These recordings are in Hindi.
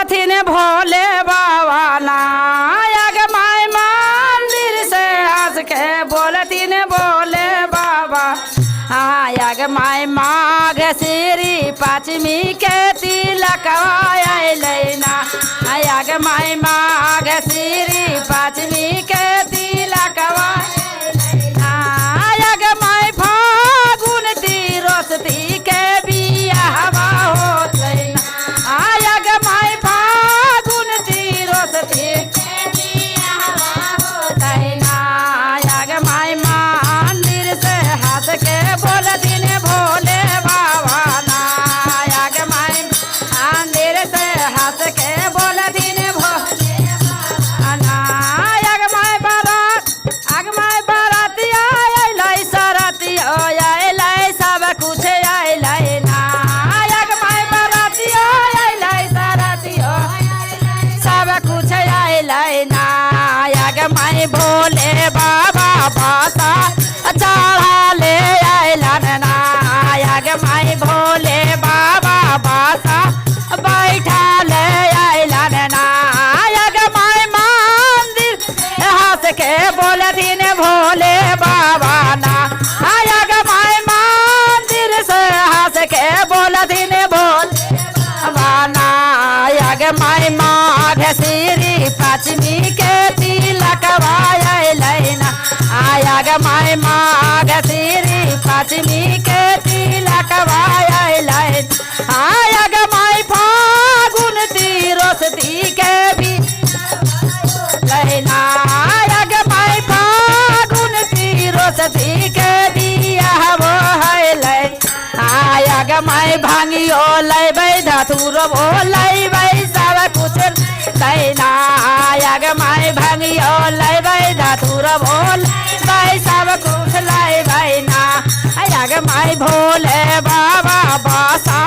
बोलथिन भोले बाबा ना आग माई मंदिर से हंस के बोलथिन भोले बाबा आग माई माघ श्री पाँचमी के तिलकवा अइलैना आग माई माघ श्री पाँचमी के तिलकवा आग माई फागुन तिरोसती के बियाहवा होतैना आग माई फागुन तिरोसती के बियाहवा होतैना आग माई मंदिर से हाथ के बोलथिन भोले बाबा ना आग माई मंदिर से हाथ के बोलथिन भोले बाबा ना आग माई बारातिया अइलै सरतिया अइलै सब कुछ अइलै ना आग माई बारातिया अइलै सरतिया सब कुछ अइलै ना आग माई भोले बाबा बासा चढ़ा ले अइलन ना आग माई भोले बाबा बासा बैठा ले अइलन ना आग माई मंदिर हंस के बोलथिन भोले बाबा ना आग माई मंदिर से हंस के बोलथिन भोले बाबा ना आग माई माघ श्री पाँचमी के तिलकवा अइलैना आग माई माघ श्री पाँचमी के तिलकवा अइलैना आग माई फागुन तिरोसती के भी लैना आग माई फागुन तिरोसती के बियाहवा अइलै आग माई भांगियो लैबै धतुरबो लैबै सब कुछ लैना आग माई भांगियो लैबै धतुरबो लैबै सब कुछ लैबै ना आग माई भोले बाबा बासा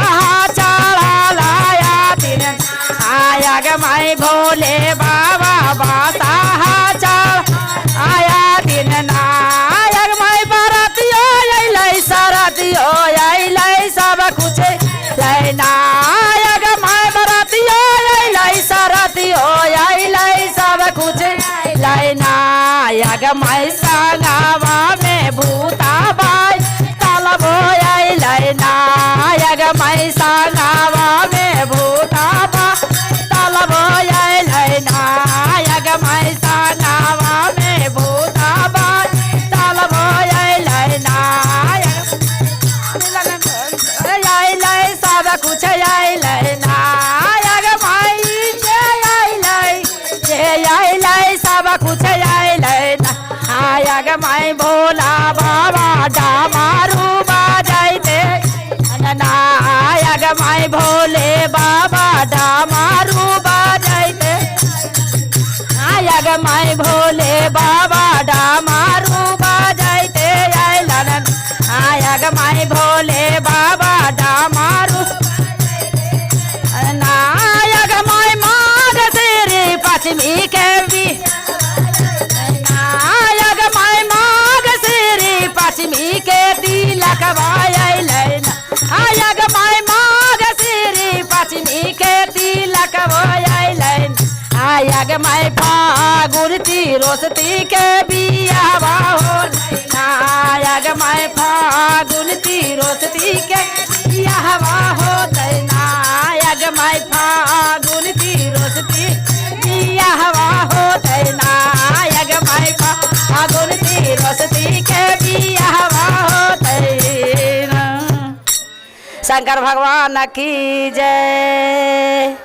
चढ़ा लाया दिन आग माई भोले बाबा बासा चढ़ आया दिन ना आग माई बारातियो अइलै सरतियो अइलै सब कुछ लैना आग माई बारातियो अइलै सरतियो अइलै सब कुछ लैना आग माई संगवा में भूताबाई तलबो अइलैना आग माई संगवा में भूताबा तलबो अइलैना आग माई संगवा में भूताबा तलबो अइलैना अइलै सब कुछ अइलैना आग माई जे अइलै सब कुछ अइलैना आग माई भोला बाबा डामारू बजैते ना आग माई भोले बाबा डामारू बजैते आग माई भोले बाबा डामारू बजैते अइलन आग माई भोले बाबा डामारू ना आग माई माघ श्री पाँचमी के भी आग माई माघ श्री पाँचमी के तिलकवा अइलैना आग माई माघ श्री पाँचमी के तिलकवा अइलैना आग माई फागुन तिरोसती के बियाहवा होलैना आग माई फागुन तिरोसती के बियाहवा होलैना आग माई फागुन तिरोसती बियाहवा होलैना आग माई फागुन तिरोसती के बियाहवा होलैना। शंकर भगवान की जय।